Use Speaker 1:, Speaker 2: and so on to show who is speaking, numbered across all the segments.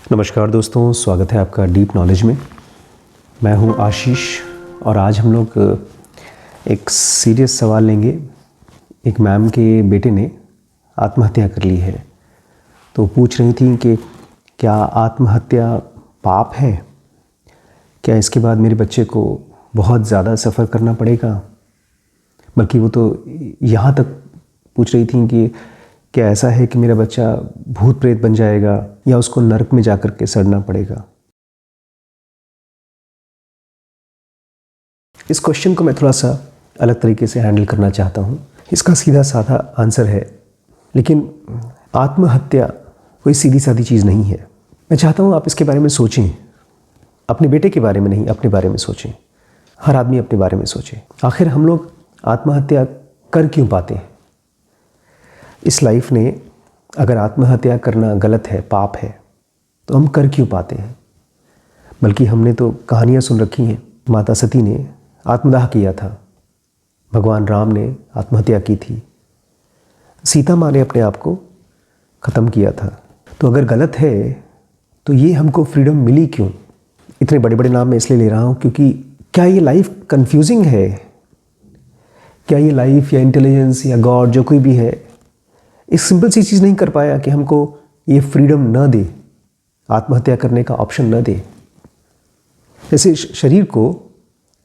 Speaker 1: नमस्कार दोस्तों, स्वागत है आपका डीप नॉलेज में। मैं हूं आशीष और आज हम लोग एक सीरियस सवाल लेंगे। एक मैम के बेटे ने आत्महत्या कर ली है, तो पूछ रही थी कि क्या आत्महत्या पाप है? क्या इसके बाद मेरे बच्चे को बहुत ज़्यादा सफ़र करना पड़ेगा? बल्कि वो तो यहाँ तक पूछ रही थी कि क्या ऐसा है कि मेरा बच्चा भूत प्रेत बन जाएगा या उसको नरक में जाकर के सड़ना पड़ेगा? इस क्वेश्चन को मैं थोड़ा सा अलग तरीके से हैंडल करना चाहता हूँ। इसका सीधा साधा आंसर है, लेकिन आत्महत्या कोई सीधी सादी चीज़ नहीं है। मैं चाहता हूँ आप इसके बारे में सोचें, अपने बेटे के बारे में नहीं, अपने बारे में सोचें। हर आदमी अपने बारे में सोचे। आखिर हम लोग आत्महत्या कर क्यों पाते हैं? इस लाइफ ने अगर आत्महत्या करना गलत है, पाप है, तो हम कर क्यों पाते हैं? बल्कि हमने तो कहानियाँ सुन रखी हैं। माता सती ने आत्मदाह किया था, भगवान राम ने आत्महत्या की थी, सीता माँ ने अपने आप को ख़त्म किया था। तो अगर गलत है तो ये हमको फ्रीडम मिली क्यों? इतने बड़े बड़े नाम मैं इसलिए ले रहा हूँ क्योंकि क्या ये लाइफ कंफ्यूजिंग है? क्या ये लाइफ या इंटेलिजेंस या गॉड जो कोई भी है, एक सिंपल सी चीज़ नहीं कर पाया कि हमको ये फ्रीडम न दे, आत्महत्या करने का ऑप्शन न दे? जैसे शरीर को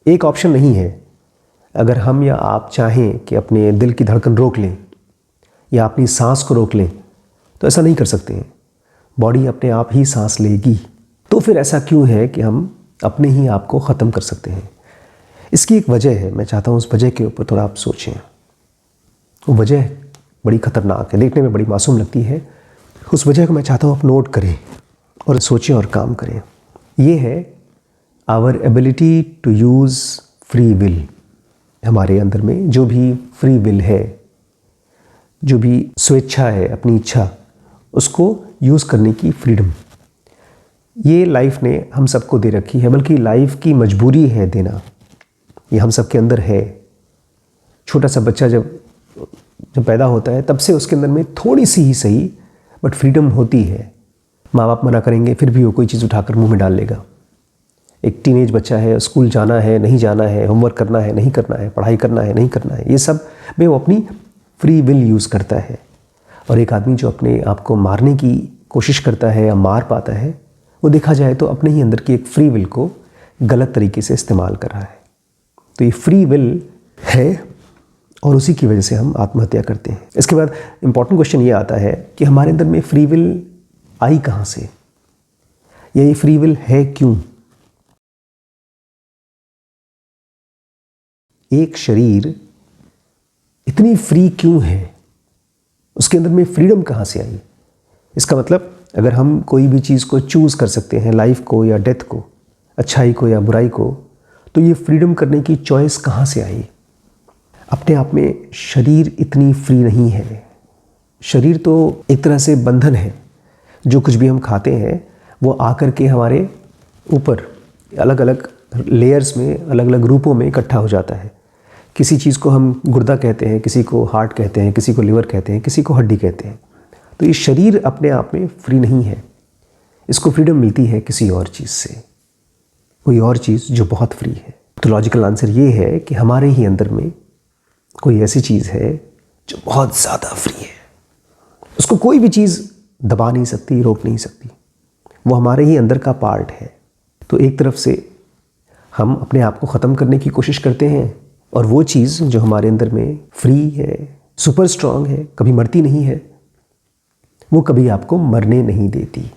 Speaker 1: एक ऑप्शन नहीं है। अगर हम या आप चाहें कि अपने दिल की धड़कन रोक लें या अपनी सांस को रोक लें, तो ऐसा नहीं कर सकते हैं। बॉडी अपने आप ही सांस लेगी। तो फिर ऐसा क्यों है कि हम अपने ही आप को ख़त्म कर सकते हैं? इसकी एक वजह है। मैं चाहता हूँ उस वजह के ऊपर थोड़ा आप सोचें। वो वजह बड़ी ख़तरनाक है, देखने में बड़ी मासूम लगती है। उस वजह को मैं चाहता हूँ आप नोट करें और सोचें और काम करें। ये है our ability to use free will. हमारे अंदर में जो भी फ्री विल है, जो भी स्वेच्छा है, अपनी इच्छा, उसको यूज़ करने की फ्रीडम, ये लाइफ ने हम सबको दे रखी है। बल्कि लाइफ की मजबूरी है देना, ये हम सबके अंदर है। छोटा सा बच्चा जब पैदा होता है, तब से उसके अंदर में थोड़ी सी ही सही बट फ्रीडम होती है। माँ बाप मना करेंगे फिर भी वो कोई चीज़ उठाकर मुंह में डाल लेगा। एक टीनेज बच्चा है, स्कूल जाना है, नहीं जाना है, होमवर्क करना है, नहीं करना है, पढ़ाई करना है, नहीं करना है, ये सब में वो अपनी फ्री विल यूज़ करता है। और एक आदमी जो अपने आप को मारने की कोशिश करता है या मार पाता है, वो देखा जाए तो अपने ही अंदर की एक फ्री विल को गलत तरीके से इस्तेमाल कर रहा है। तो ये फ्री विल है और उसी की वजह से हम आत्महत्या करते हैं। इसके बाद इम्पॉर्टेंट क्वेश्चन ये आता है कि हमारे अंदर में फ्री विल आई कहाँ से, या ये फ्री विल है क्यों? एक शरीर इतनी फ्री क्यों है? उसके अंदर में फ्रीडम कहाँ से आई? इसका मतलब अगर हम कोई भी चीज़ को चूज़ कर सकते हैं, लाइफ को या डेथ को, अच्छाई को या बुराई को, तो ये फ्रीडम करने की चॉइस कहाँ से आई? अपने आप में शरीर इतनी फ्री नहीं है। शरीर तो एक तरह से बंधन है। जो कुछ भी हम खाते हैं वो आकर के हमारे ऊपर अलग अलग लेयर्स में, अलग अलग रूपों में इकट्ठा हो जाता है। किसी चीज़ को हम गुर्दा कहते हैं, किसी को हार्ट कहते हैं, किसी को लिवर कहते हैं, किसी को हड्डी कहते हैं। तो ये शरीर अपने आप में फ्री नहीं है। इसको फ्रीडम मिलती है किसी और चीज़ से, कोई और चीज़ जो बहुत फ्री है। तो लॉजिकल आंसर ये है कि हमारे ही अंदर में कोई ऐसी चीज़ है जो बहुत ज़्यादा फ्री है। उसको कोई भी चीज़ दबा नहीं सकती, रोक नहीं सकती। वो हमारे ही अंदर का पार्ट है। तो एक तरफ से हम अपने आप को ख़त्म करने की कोशिश करते हैं, और वो चीज़ जो हमारे अंदर में फ्री है, सुपर स्ट्रांग है, कभी मरती नहीं है, वो कभी आपको मरने नहीं देती।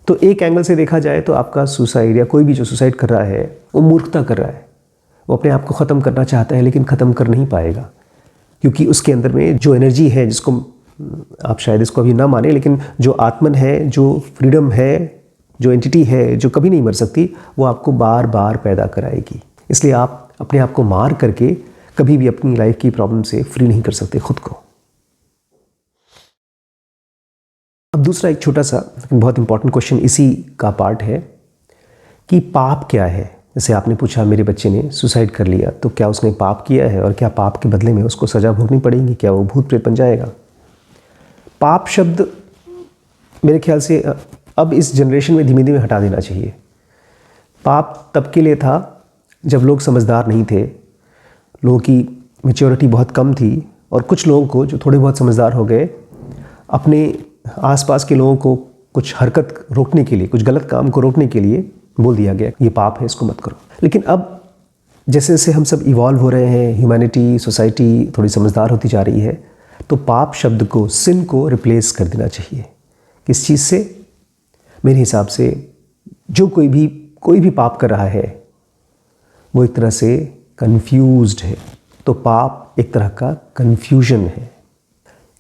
Speaker 1: तो एक एंगल से देखा जाए तो आपका सुसाइड या कोई भी जो सुसाइड कर रहा है वो मूर्खता कर रहा है। वो अपने आप को ख़त्म करना चाहता है लेकिन ख़त्म कर नहीं पाएगा, क्योंकि उसके अंदर में जो एनर्जी है, जिसको आप शायद इसको अभी ना माने, लेकिन जो आत्मन है, जो फ्रीडम है, जो एंटिटी है जो कभी नहीं मर सकती, वो आपको बार बार पैदा कराएगी। इसलिए आप अपने आप को मार करके कभी भी अपनी लाइफ की प्रॉब्लम से फ्री नहीं कर सकते खुद को। अब दूसरा एक छोटा सा बहुत इंपॉर्टेंट क्वेश्चन इसी का पार्ट है कि पाप क्या है। जैसे आपने पूछा मेरे बच्चे ने सुसाइड कर लिया, तो क्या उसने पाप किया है और क्या पाप के बदले में उसको सज़ा भोगनी पड़ेगी? क्या वो भूत प्रेत बन जाएगा? पाप शब्द मेरे ख्याल से अब इस जनरेशन में धीमे धीमे हटा देना चाहिए। पाप तब के लिए था जब लोग समझदार नहीं थे, लोगों की मैच्योरिटी बहुत कम थी, और कुछ लोगों को जो थोड़े बहुत समझदार हो गए, अपने आसपास के लोगों को कुछ हरकत रोकने के लिए, कुछ गलत काम को रोकने के लिए बोल दिया गया ये पाप है, इसको मत करो। लेकिन अब जैसे जैसे हम सब इवॉल्व हो रहे हैं, ह्यूमैनिटी, सोसाइटी थोड़ी समझदार होती जा रही है, तो पाप शब्द को, सिन को रिप्लेस कर देना चाहिए। किस चीज़ से? मेरे हिसाब से जो कोई भी पाप कर रहा है वो एक तरह से कंफ्यूज्ड है। तो पाप एक तरह का कंफ्यूजन है।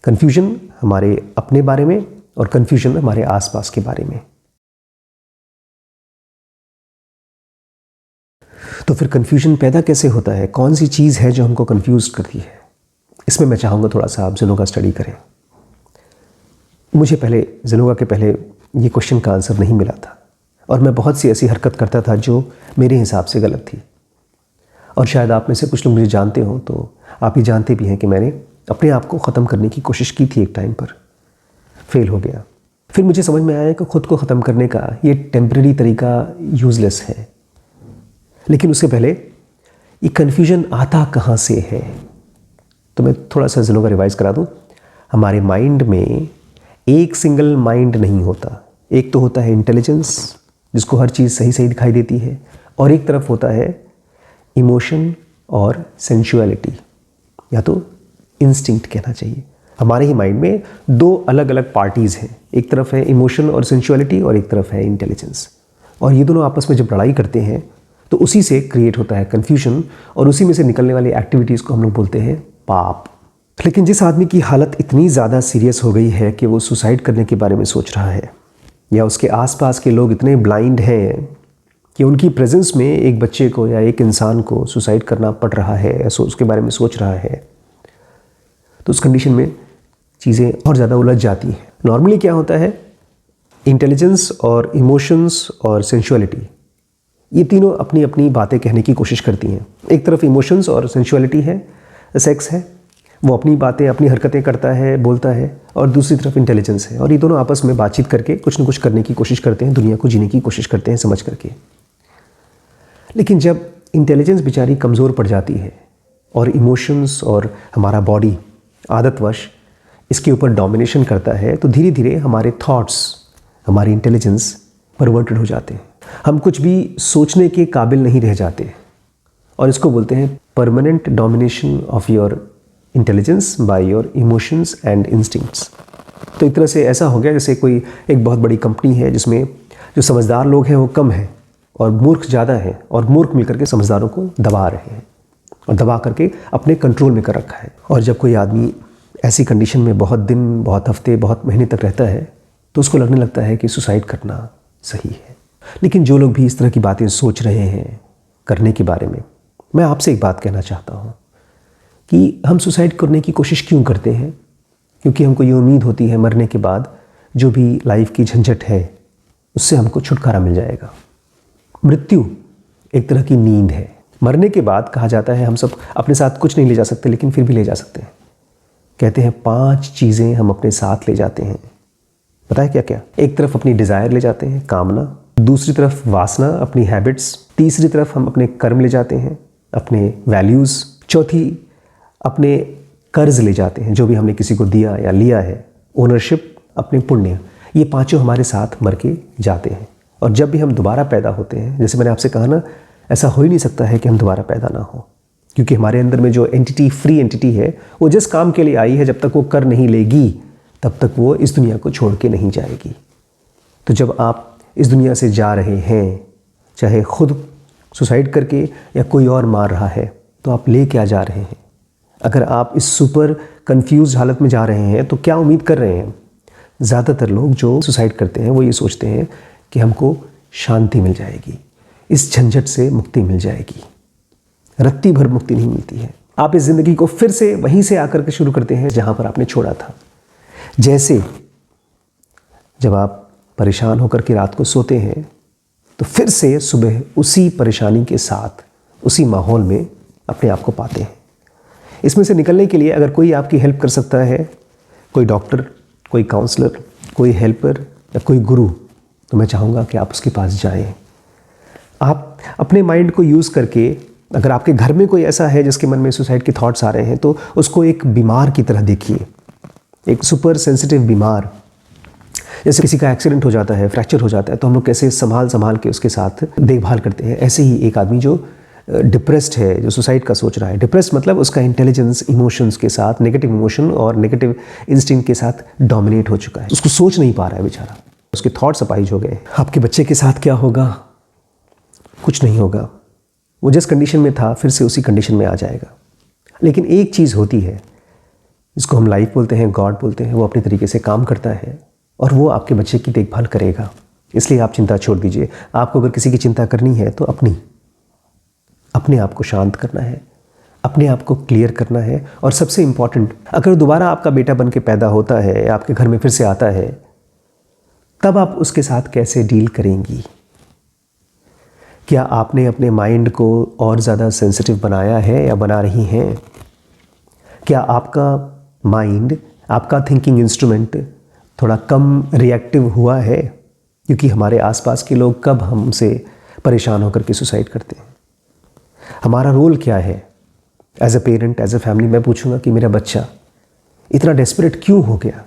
Speaker 1: कंफ्यूजन हमारे अपने बारे में और कंफ्यूजन हमारे आसपास के बारे में। तो फिर कंफ्यूजन पैदा कैसे होता है? कौन सी चीज़ है जो हमको कंफ्यूज करती है? इसमें मैं चाहूँगा थोड़ा सा आप ज़ेनोगा स्टडी करें। मुझे पहले ज़ेनोगा के पहले ये क्वेश्चन का आंसर नहीं मिला था, और मैं बहुत सी ऐसी हरकत करता था जो मेरे हिसाब से गलत थी। और शायद आप में से कुछ लोग मुझे जानते हो, तो आप ही जानते भी हैं कि मैंने अपने आप को ख़त्म करने की कोशिश की थी एक टाइम पर, फेल हो गया। फिर मुझे समझ में आया कि खुद को ख़त्म करने का ये टेम्परेरी तरीका यूज़लेस है। लेकिन उससे पहले ये कन्फ्यूजन आता कहाँ से है? तो मैं थोड़ा सा ज़ेनोगा रिवाइज़ करा दूँ। हमारे माइंड में एक सिंगल माइंड नहीं होता। एक तो होता है इंटेलिजेंस, जिसको हर चीज़ सही सही दिखाई देती है, और एक तरफ होता है इमोशन और सेंसुअलिटी, या तो इंस्टिंक्ट कहना चाहिए। हमारे ही माइंड में दो अलग अलग पार्टीज़ हैं। एक तरफ है इमोशन और सेंसुअलिटी, और एक तरफ है इंटेलिजेंस। और ये दोनों आपस में जब लड़ाई करते हैं तो उसी से क्रिएट होता है कन्फ्यूजन, और उसी में से निकलने वाली एक्टिविटीज़ को हम लोग बोलते हैं पाप। लेकिन जिस आदमी की हालत इतनी ज़्यादा सीरियस हो गई है कि वो सुसाइड करने के बारे में सोच रहा है, या उसके आसपास के लोग इतने ब्लाइंड हैं कि उनकी प्रेजेंस में एक बच्चे को या एक इंसान को सुसाइड करना पड़ रहा है, उसके बारे में सोच रहा है, तो उस कंडीशन में चीज़ें और ज़्यादा उलझ जाती हैं। नॉर्मली क्या होता है, इंटेलिजेंस और इमोशंस और सेंसुअलिटी, ये तीनों अपनी अपनी बातें कहने की कोशिश करती हैं। एक तरफ इमोशंस और सेंसुअलिटी है, सेक्स है, वो अपनी बातें, अपनी हरकतें करता है, बोलता है, और दूसरी तरफ इंटेलिजेंस है, और ये दोनों आपस में बातचीत करके कुछ न कुछ करने की कोशिश करते हैं, दुनिया को जीने की कोशिश करते हैं समझ करके। लेकिन जब इंटेलिजेंस बेचारी कमज़ोर पड़ जाती है और इमोशंस और हमारा बॉडी आदतवश इसके ऊपर डोमिनेशन करता है, तो धीरे धीरे हमारे थॉट्स, हमारी इंटेलिजेंस परवर्टेड हो जाते हैं। हम कुछ भी सोचने के काबिल नहीं रह जाते, और इसको बोलते हैं permanent domination of your intelligence by your emotions and instincts. तो एक तरह से ऐसा हो गया जैसे कोई एक बहुत बड़ी कंपनी है जिसमें जो समझदार लोग हैं वो कम हैं और मूर्ख ज़्यादा हैं, और मूर्ख मिलकर के समझदारों को दबा रहे हैं और दबा करके अपने कंट्रोल में कर रखा है। और जब कोई आदमी ऐसी कंडीशन में बहुत दिन, बहुत हफ्ते, बहुत महीने तक रहता है, तो उसको लगने लगता है कि सुसाइड करना सही है। लेकिन जो लोग भी इस तरह की बातें सोच रहे हैं करने के बारे में, मैं आपसे एक बात कहना चाहता हूँ कि हम सुसाइड करने की कोशिश क्यों करते हैं? क्योंकि हमको ये उम्मीद होती है मरने के बाद जो भी लाइफ की झंझट है उससे हमको छुटकारा मिल जाएगा। मृत्यु एक तरह की नींद है। मरने के बाद कहा जाता है हम सब अपने साथ कुछ नहीं ले जा सकते, लेकिन फिर भी ले जा सकते हैं। कहते हैं 5 चीज़ें हम अपने साथ ले जाते हैं। पता है क्या क्या? एक तरफ अपनी डिज़ायर ले जाते हैं, कामना, दूसरी तरफ वासना, अपनी हैबिट्स, तीसरी तरफ हम अपने कर्म ले जाते हैं, अपने वैल्यूज़, चौथी अपने कर्ज ले जाते हैं, जो भी हमने किसी को दिया या लिया है, ओनरशिप, अपने पुण्य। ये पांचों हमारे साथ मर के जाते हैं। और जब भी हम दोबारा पैदा होते हैं, जैसे मैंने आपसे कहा ना, ऐसा हो ही नहीं सकता है कि हम दोबारा पैदा ना हो, क्योंकि हमारे अंदर में जो एंटिटी, फ्री एंटिटी है, वो जिस काम के लिए आई है, जब तक वो कर नहीं लेगी तब तक वो इस दुनिया को छोड़ के नहीं जाएगी। तो जब आप इस दुनिया से जा रहे हैं, चाहे खुद सुसाइड करके या कोई और मार रहा है, तो आप ले क्या जा रहे हैं? अगर आप इस सुपर कंफ्यूज हालत में जा रहे हैं तो क्या उम्मीद कर रहे हैं? ज़्यादातर लोग जो सुसाइड करते हैं वो ये सोचते हैं कि हमको शांति मिल जाएगी, इस झंझट से मुक्ति मिल जाएगी। रत्ती भर मुक्ति नहीं मिलती है। आप इस ज़िंदगी को फिर से वहीं से आकर के शुरू करते हैं जहाँ पर आपने छोड़ा था। जैसे जब आप परेशान होकर के रात को सोते हैं तो फिर से सुबह उसी परेशानी के साथ, उसी माहौल में अपने आप को पाते हैं। इसमें से निकलने के लिए अगर कोई आपकी हेल्प कर सकता है, कोई डॉक्टर, कोई काउंसलर, कोई हेल्पर या कोई गुरु, तो मैं चाहूँगा कि आप उसके पास जाएं। आप अपने माइंड को यूज़ करके, अगर आपके घर में कोई ऐसा है जिसके मन में सुसाइड के थॉट्स आ रहे हैं, तो उसको एक बीमार की तरह देखिए, एक सुपर सेंसिटिव बीमार। जैसे किसी का एक्सीडेंट हो जाता है, फ्रैक्चर हो जाता है, तो हम लोग कैसे संभाल के उसके साथ देखभाल करते हैं, ऐसे ही एक आदमी जो डिप्रेस्ड है, जो सुसाइड का सोच रहा है, डिप्रेस्ड मतलब उसका इंटेलिजेंस इमोशंस के साथ, नेगेटिव इमोशन और नेगेटिव इंस्टिंक्ट के साथ डोमिनेट हो चुका है, उसको सोच नहीं पा रहा है बेचारा, उसके थॉट्स अपाहिज हो गए। आपके बच्चे के साथ क्या होगा? कुछ नहीं होगा, वो जिस कंडीशन में था फिर से उसी कंडीशन में आ जाएगा। लेकिन एक चीज़ होती है जिसको हम लाइफ बोलते हैं, गॉड बोलते हैं, वो अपने तरीके से काम करता है और वो आपके बच्चे की देखभाल करेगा। इसलिए आप चिंता छोड़ दीजिए। आपको अगर किसी की चिंता करनी है तो अपने आप को शांत करना है, अपने आप को क्लियर करना है। और सबसे इम्पॉर्टेंट, अगर दोबारा आपका बेटा बन के पैदा होता है, आपके घर में फिर से आता है, तब आप उसके साथ कैसे डील करेंगी? क्या आपने अपने माइंड को और ज़्यादा सेंसिटिव बनाया है या बना रही हैं? क्या आपका माइंड, आपका थिंकिंग इंस्ट्रूमेंट थोड़ा कम रिएक्टिव हुआ है? क्योंकि हमारे आसपास के लोग कब हमसे परेशान होकर के सुसाइड करते हैं। हमारा रोल क्या है as a parent, as a family? मैं पूछूंगा कि मेरा बच्चा इतना डेस्परेट क्यों हो गया,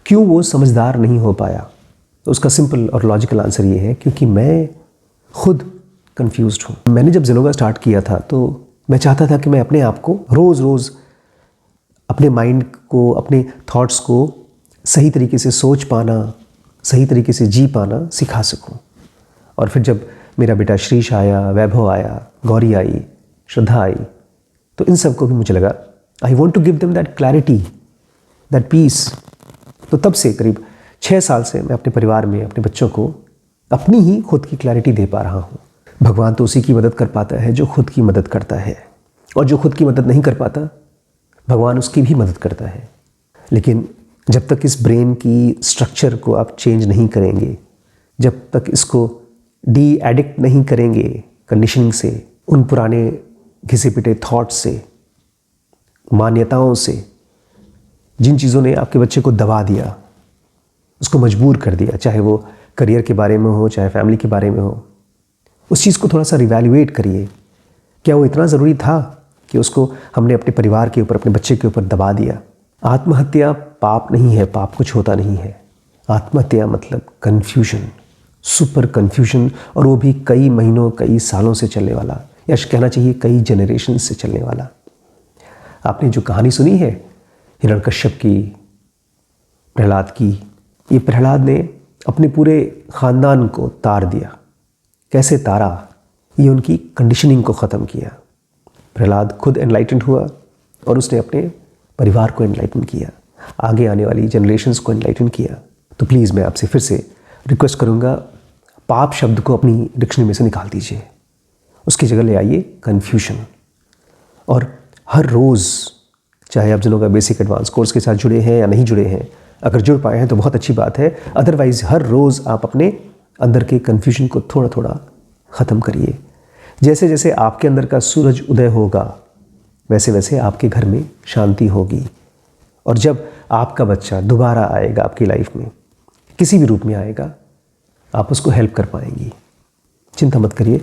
Speaker 1: क्यों वो समझदार नहीं हो पाया? तो उसका सिंपल और लॉजिकल आंसर ये है, क्योंकि मैं खुद कंफ्यूज्ड हूँ। मैंने जब ज़ेनोगा स्टार्ट किया था तो मैं चाहता था कि मैं अपने आप को रोज़ अपने माइंड को, अपने थॉट्स को सही तरीके से सोच पाना, सही तरीके से जी पाना सिखा सकूं। और फिर जब मेरा बेटा श्रीश आया, वैभव आया, गौरी आई, श्रद्धा आई, तो इन सब को भी मुझे लगा I want to give them that clarity, that piece. तो तब से करीब 6 साल से मैं अपने परिवार में अपने बच्चों को अपनी ही खुद की क्लैरिटी दे पा रहा हूँ। भगवान तो उसी की मदद कर पाता है जो खुद की मदद करता है, और जो खुद की मदद नहीं कर पाता, भगवान उसकी भी मदद करता है। लेकिन जब तक इस ब्रेन की स्ट्रक्चर को आप चेंज नहीं करेंगे, जब तक इसको डी एडिक्ट नहीं करेंगे कंडीशनिंग से, उन पुराने घिसे पिटे थॉट्स से, मान्यताओं से, जिन चीज़ों ने आपके बच्चे को दबा दिया, उसको मजबूर कर दिया, चाहे वो करियर के बारे में हो, चाहे फैमिली के बारे में हो, उस चीज़ को थोड़ा सा रिवैल्यूएट करिए। क्या वो इतना ज़रूरी था कि उसको हमने अपने परिवार के ऊपर, अपने बच्चे के ऊपर दबा दिया? आत्महत्या पाप नहीं है, पाप कुछ होता नहीं है। आत्महत्या मतलब कन्फ्यूजन, सुपर कन्फ्यूजन, और वो भी कई महीनों, कई सालों से चलने वाला, या कहना चाहिए कई जनरेशन से चलने वाला। आपने जो कहानी सुनी है हिरण्यकश्यप की, प्रहलाद की, ये प्रहलाद ने अपने पूरे ख़ानदान को तार दिया। कैसे तारा? ये उनकी कंडीशनिंग को ख़त्म किया। प्रहलाद खुद एनलाइटेंड हुआ और उसने अपने परिवार को एनलाइटन किया, आगे आने वाली जनरेशन्स को एनलाइटन किया। तो प्लीज़ मैं आपसे फिर से रिक्वेस्ट करूँगा, पाप शब्द को अपनी डिक्शनरी में से निकाल दीजिए, उसकी जगह ले आइए कन्फ्यूजन। और हर रोज़, चाहे आप ज़ेनोगा बेसिक एडवांस कोर्स के साथ जुड़े हैं या नहीं जुड़े हैं, अगर जुड़ पाए हैं तो बहुत अच्छी बात है, अदरवाइज़ हर रोज़ आप अपने अंदर के कन्फ्यूजन को थोड़ा थोड़ा ख़त्म करिए। जैसे जैसे आपके अंदर का सूरज उदय होगा, वैसे वैसे आपके घर में शांति होगी। और जब आपका बच्चा दोबारा आएगा आपकी लाइफ में, किसी भी रूप में आएगा, आप उसको हेल्प कर पाएंगी। चिंता मत करिए,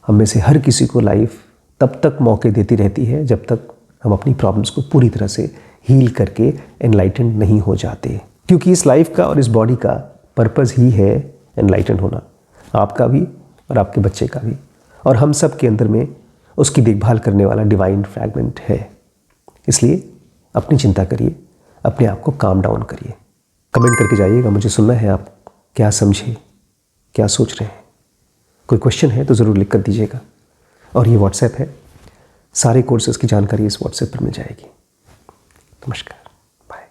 Speaker 1: हम में से हर किसी को लाइफ तब तक मौके देती रहती है जब तक हम अपनी प्रॉब्लम्स को पूरी तरह से हील करके एनलाइटेंड नहीं हो जाते। क्योंकि इस लाइफ का और इस बॉडी का पर्पज़ ही है एनलाइटेंड होना, आपका भी और आपके बच्चे का भी। और हम सब के अंदर में उसकी देखभाल करने वाला डिवाइन फ्रैगमेंट है। इसलिए अपनी चिंता करिए, अपने आप को काम डाउन करिए। कमेंट करके जाइएगा, मुझे सुनना है आप क्या समझे, क्या सोच रहे हैं। कोई क्वेश्चन है तो ज़रूर लिख कर दीजिएगा। और ये व्हाट्सएप है, सारे कोर्सेज़ की जानकारी इस व्हाट्सएप पर मिल जाएगी। नमस्कार, बाय।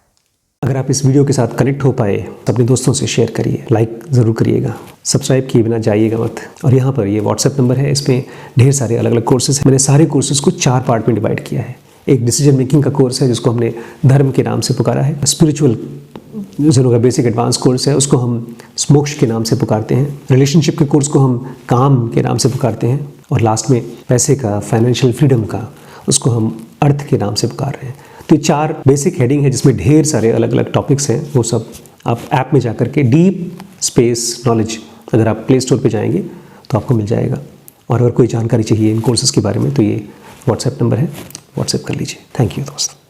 Speaker 1: अगर आप इस वीडियो के साथ कनेक्ट हो पाए तो अपने दोस्तों से शेयर करिए, लाइक ज़रूर करिएगा, सब्सक्राइब किए बिना जाइएगा मत। और यहाँ पर ये व्हाट्सएप नंबर है, इसमें ढेर सारे अलग अलग कोर्सेज हैं। मैंने सारे कोर्सेज को 4 पार्ट में डिवाइड किया है। एक डिसीजन मेकिंग का कोर्स है जिसको हमने धर्म के नाम से पुकारा है। स्पिरिचुअल ज़ेनोगा बेसिक एडवांस कोर्स है, उसको हम मोक्ष के नाम से पुकारते हैं। रिलेशनशिप के कोर्स को हम काम के नाम से पुकारते हैं। और लास्ट में पैसे का, फाइनेंशियल फ्रीडम का, उसको हम अर्थ के नाम से पुकार रहे हैं। तो ये 4 बेसिक हेडिंग है जिसमें ढेर सारे अलग अलग टॉपिक्स हैं। वो सब आप ऐप में जाकर के डीप स्पेस नॉलेज अगर आप प्ले स्टोर पे जाएंगे तो आपको मिल जाएगा। और अगर कोई जानकारी चाहिए इन कोर्सेज़ के बारे में तो ये व्हाट्सएप नंबर है, व्हाट्सएप कर लीजिए। थैंक यू दोस्तों।